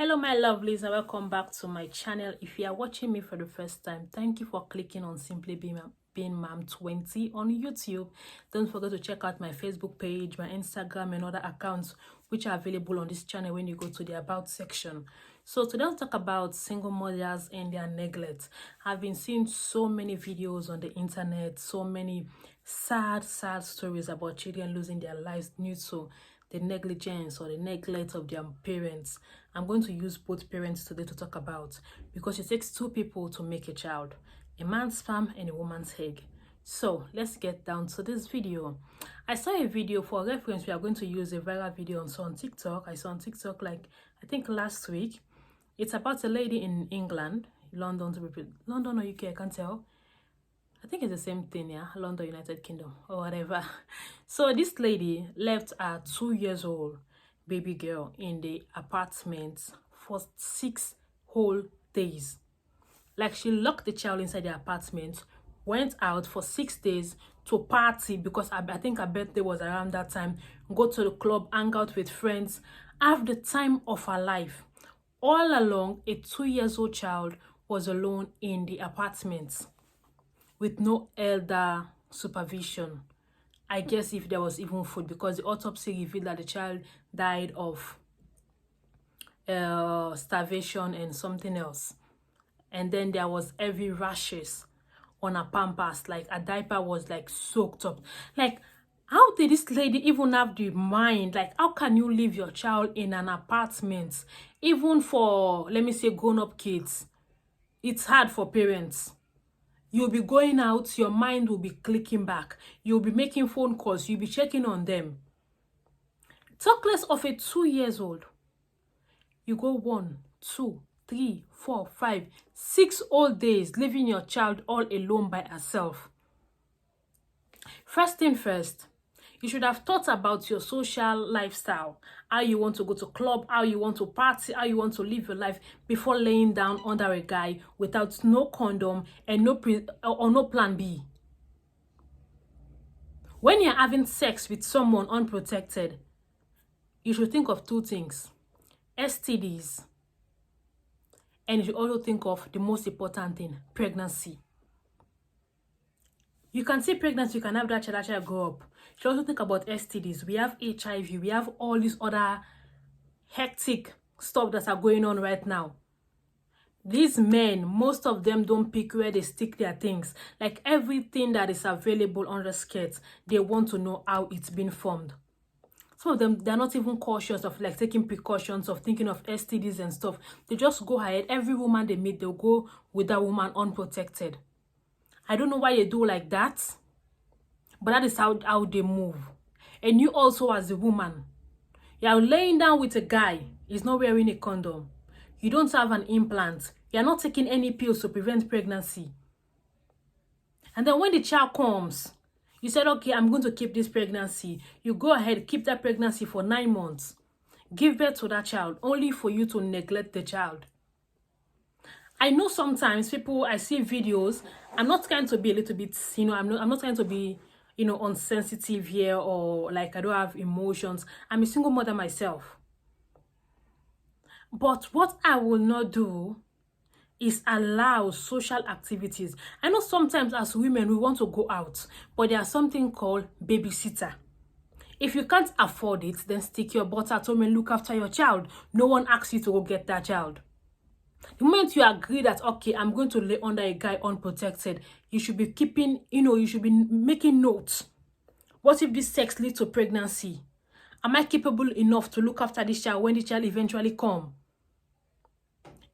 Hello my lovelies and welcome back to my channel. If you are watching me for the first time, thank you for clicking on Simply Being Mom 20 on YouTube. Don't forget to check out my Facebook page, my Instagram and other accounts which are available on this channel when you go to the about section. So today I'll talk about single mothers and their neglect. I've been seeing so many videos on the internet, so many sad stories about children losing their lives due to the negligence or the neglect of their parents. I'm going to use both parents today to talk about, because it takes two people to make a child, a man's sperm and a woman's egg. So let's get down to this video. I saw a video for reference. We are going to use a viral video on TikTok. I saw on TikTok like I think last week. It's about a lady in England, London or UK, I can't tell. I think it's the same thing, yeah, London, United Kingdom, or whatever. So this lady left her 2-year-old baby girl in the apartment for 6 whole days. Like, she locked the child inside the apartment, went out for 6 days to party, because I think her birthday was around that time, go to the club, hang out with friends, have the time of her life. All along, a 2-year-old child was alone in the apartment with no elder supervision. I guess if there was even food, because the autopsy revealed that the child died of starvation and something else. And then there was heavy rashes on her pampers, like a diaper was like soaked up. Like, how did this lady even have the mind? Like, how can you leave your child in an apartment, even for, let me say, grown-up kids? It's hard for parents. You'll be going out, your mind will be clicking back. You'll be making phone calls, you'll be checking on them. Talk less of a 2-year-old. You go 1, 2, 3, 4, 5, 6 whole days leaving your child all alone by herself. First thing first, you should have thought about your social lifestyle, how you want to go to club, how you want to party, how you want to live your life before laying down under a guy without no condom and no plan B. When you're having sex with someone unprotected, you should think of 2 things: STDs, and you should also think of the most important thing, pregnancy. You can see pregnancy, you can have that child grow up. You should also think about STDs. We have HIV, we have all these other hectic stuff that are going on right now. These men, most of them don't pick where they stick their things. Like, everything that is available on the skirts, they want to know how it's been formed. Some of them, they're not even cautious of like taking precautions of thinking of STDs and stuff. They just go ahead. Every woman they meet, they'll go with that woman unprotected. I don't know why they do like that, but that is how they move. And you also, as a woman, you're laying down with a guy, he's not wearing a condom. You don't have an implant. You're not taking any pills to prevent pregnancy. And then when the child comes, you said, okay, I'm going to keep this pregnancy. You go ahead, keep that pregnancy for 9 months. Give birth to that child, only for you to neglect the child. I know sometimes people, I see videos, I'm not trying to be a little bit, I'm not trying to be, unsensitive here, or like I don't have emotions. I'm a single mother myself. But what I will not do is allow social activities. I know sometimes as women, we want to go out, but there's something called babysitter. If you can't afford it, then stick your butt at home and look after your child. No one asks you to go get that child. The moment you agree that, okay, I'm going to lay under a guy unprotected, you should be keeping, you should be making notes. What if this sex leads to pregnancy? Am I capable enough to look after this child when the child eventually comes?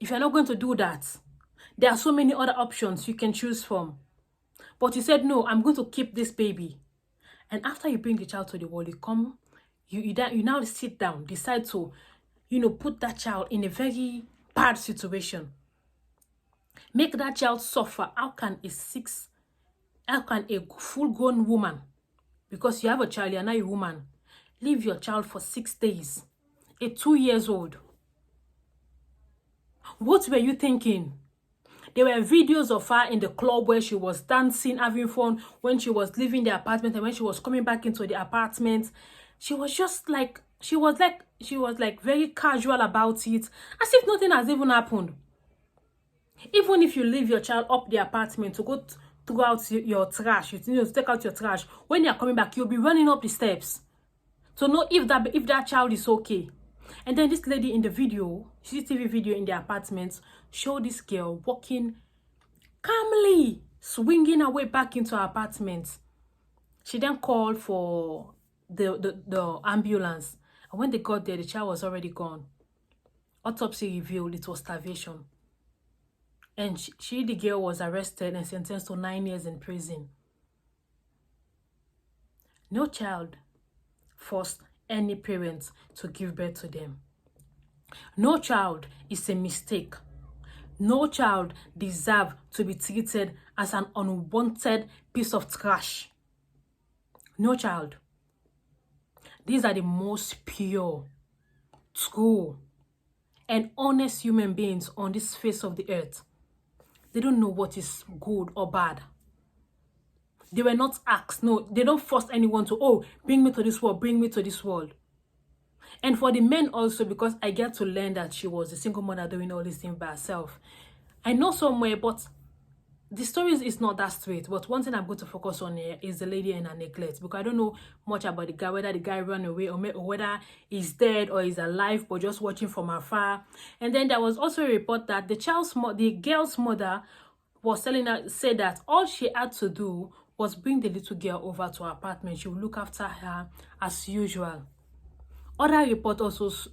If you're not going to do that, there are so many other options you can choose from. But you said, no, I'm going to keep this baby. And after you bring the child to the world, you now sit down, decide to, put that child in a very bad situation. Make that child suffer. How can a full-grown woman, because you have a child, you're not a woman, leave your child for 6 days? A 2-year-old. What were you thinking? There were videos of her in the club where she was dancing, having fun, when she was leaving the apartment, and when she was coming back into the apartment. She was just like She was like very casual about it, as if nothing has even happened. Even if you leave your child up the apartment to go throw out your trash, to take out your trash, when you're coming back, you'll be running up the steps to know if that child is okay. And then this lady in the video, CCTV video in the apartment, showed this girl walking calmly, swinging her way back into her apartment. She then called for the ambulance. And when they got there, the child was already gone. Autopsy revealed it was starvation. And the girl was arrested and sentenced to 9 years in prison. No child forced any parents to give birth to them. No child is a mistake. No child deserves to be treated as an unwanted piece of trash. No child. These are the most pure, true, and honest human beings on this face of the earth. They don't know what is good or bad. They were not asked. No, they don't force anyone to, oh, bring me to this world, bring me to this world. And for the men also, because I get to learn that she was a single mother doing all these things by herself. I know somewhere, but the story is not that straight. But one thing I'm going to focus on here is the lady and her neglect. Because I don't know much about the guy, whether the guy ran away or whether he's dead or he's alive, but just watching from afar. And then there was also a report that the girl's mother was said that all she had to do was bring the little girl over to her apartment. She would look after her as usual. Other reports also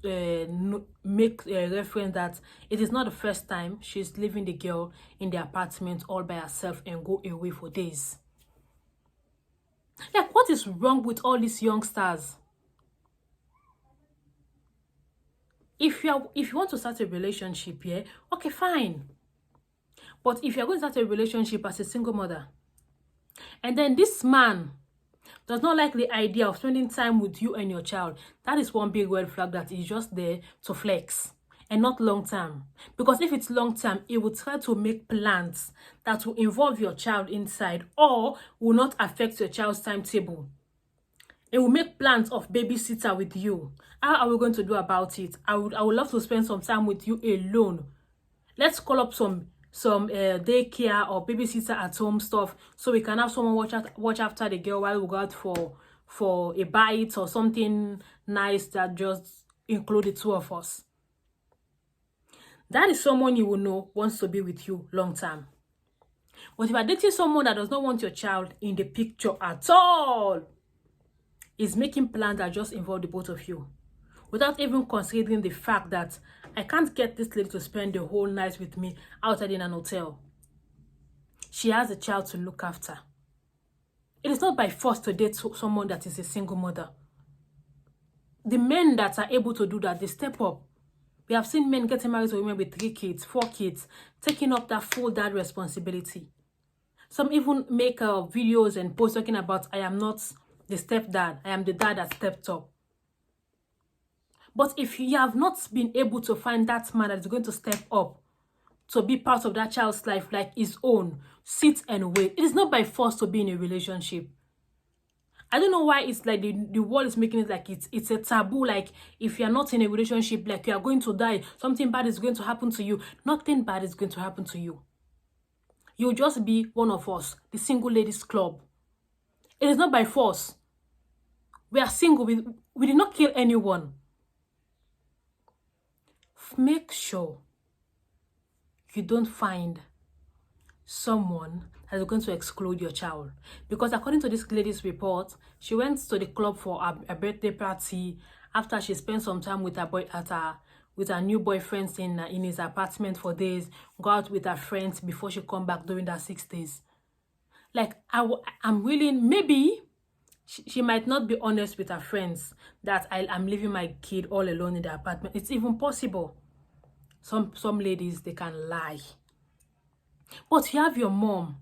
make reference that it is not the first time she's leaving the girl in the apartment all by herself and go away for days. Like, what is wrong with all these youngsters? If you want to start a relationship, yeah, okay, fine. But if you're going to start a relationship as a single mother, and then this man does not like the idea of spending time with you and your child, that is one big red flag that is just there to flex and not long term. Because if it's long term, it will try to make plans that will involve your child inside or will not affect your child's timetable. It will make plans of babysitter with you. How are we going to do about it? I would love to spend some time with you alone. Let's call up some daycare or babysitter at home stuff so we can have someone watch after the girl while we go out for a bite or something nice that just include the two of us. That is someone you will know wants to be with you long term. But if you're dating someone that does not want your child in the picture at all, is making plans that just involve the both of you without even considering the fact that I can't get this lady to spend the whole night with me outside in an hotel. She has a child to look after. It is not by force to date someone that is a single mother. The men that are able to do that, they step up. We have seen men getting married to women with 3 kids, 4 kids, taking up that full dad responsibility. Some even make videos and posts talking about, I am not the stepdad, I am the dad that stepped up. But if you have not been able to find that man that is going to step up to be part of that child's life like his own, sit and wait. It is not by force to be in a relationship. I don't know why it's like the world is making it like it's a taboo. Like, if you're not in a relationship, like you are going to die, something bad is going to happen to you. Nothing bad is going to happen to you. You'll just be one of us, the single ladies club. It is not by force. We are single. We did not kill anyone. Make sure you don't find someone that is going to exclude your child. Because according to this lady's report, she went to the club for a birthday party after she spent some time with her new boyfriend in his apartment for days, go out with her friends before she come back during that 6 days. Like, I'm willing, maybe she might not be honest with her friends that I'm leaving my kid all alone in the apartment. It's even possible. Some ladies, they can lie. But you have your mom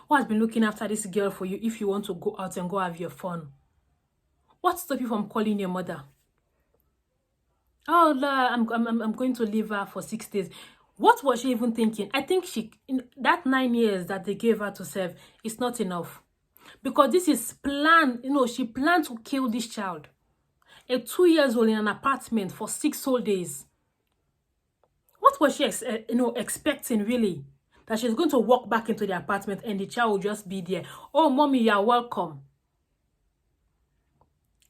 who has been looking after this girl for you if you want to go out and go have your fun. What stops you from calling your mother? Oh, I'm going to leave her for 6 days. What was she even thinking? I think that 9 years that they gave her to serve is not enough. Because this is planned, she planned to kill this child. A 2 years old in an apartment for 6 whole days. What was she expecting, really? That she's going to walk back into the apartment and the child will just be there. Oh, mommy, you are welcome.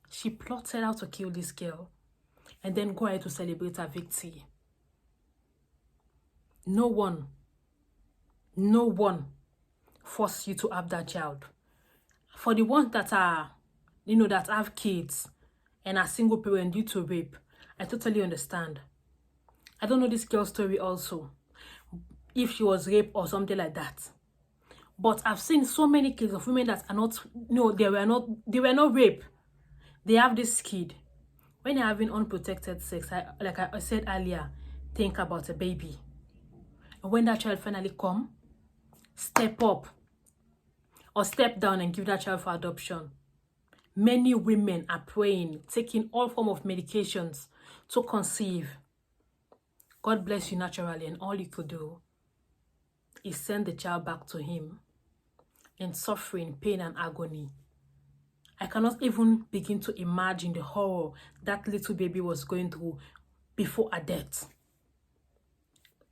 She plotted how to kill this girl and then go ahead to celebrate her victory. No one forced you to have that child. For the ones that are, that have kids and are single parent due to rape, I totally understand. I don't know this girl's story also, if she was raped or something like that. But I've seen so many cases of women that are not, they were not raped. They have this kid. When you're having unprotected sex, like I said earlier, think about a baby. And when that child finally come, step up or step down and give that child for adoption. Many women are praying, taking all form of medications to conceive. God bless you naturally, and all you could do is send the child back to him in suffering, pain, and agony. I cannot even begin to imagine the horror that little baby was going through before her death.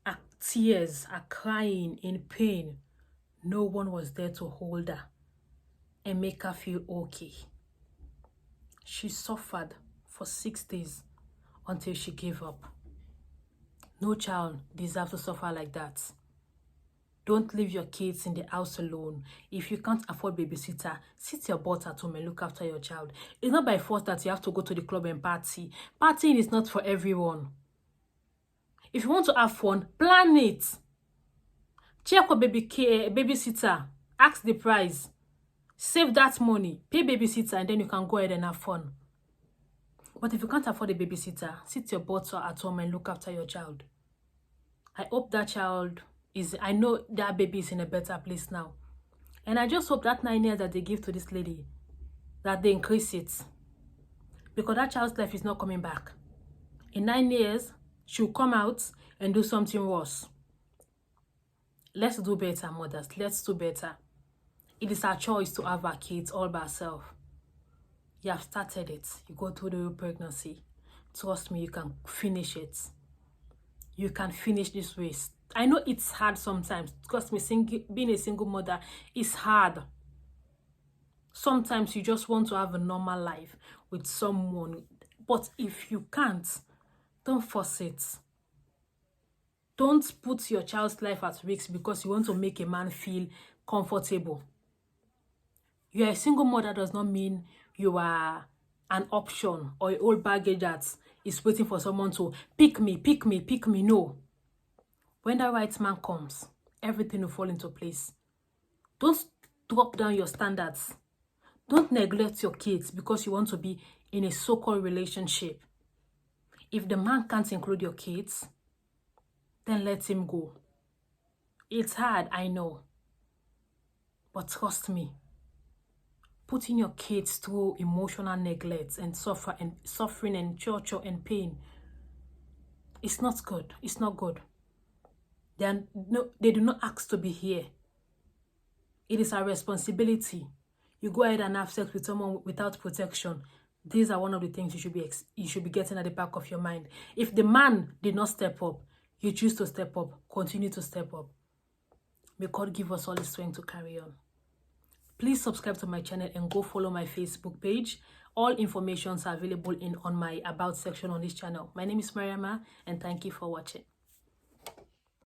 Her tears, her crying in pain. No one was there to hold her and make her feel okay. She suffered for 6 days until she gave up. No child deserves to suffer like that. Don't leave your kids in the house alone. If you can't afford babysitter, sit your butt at home and look after your child. It's not by force that you have to go to the club and party. Partying is not for everyone. If you want to have fun, plan it. Check for babysitter. Ask the price. Save that money. Pay babysitter, and then you can go ahead and have fun. But if you can't afford a babysitter, sit your butt at home and look after your child. I hope that child I know that baby is in a better place now. And I just hope that 9 years that they give to this lady, that they increase it. Because that child's life is not coming back. In 9 years, she'll come out and do something worse. Let's do better, mothers. Let's do better. It is our choice to have our kids all by herself. You have started it. You go through the pregnancy. Trust me, you can finish it. You can finish this race. I know it's hard sometimes. Trust me, being a single mother is hard. Sometimes you just want to have a normal life with someone. But if you can't, don't force it. Don't put your child's life at risk because you want to make a man feel comfortable. You're a single mother does not mean you are an option or an old baggage that is waiting for someone to pick me. No. When the right man comes, everything will fall into place. Don't drop down your standards. Don't neglect your kids because you want to be in a so-called relationship. If the man can't include your kids, then let him go. It's hard, I know. But trust me, putting your kids through emotional neglect and suffering and torture and pain, it's not good. It's not good. They do not ask to be here. It is our responsibility. You go ahead and have sex with someone without protection. These are one of the things you should be getting at the back of your mind. If the man did not step up, you choose to step up. Continue to step up. May God give us all the strength to carry on. Please subscribe to my channel and go follow my Facebook page. All informations are available on my About section on this channel. My name is Mariama, and thank you for watching.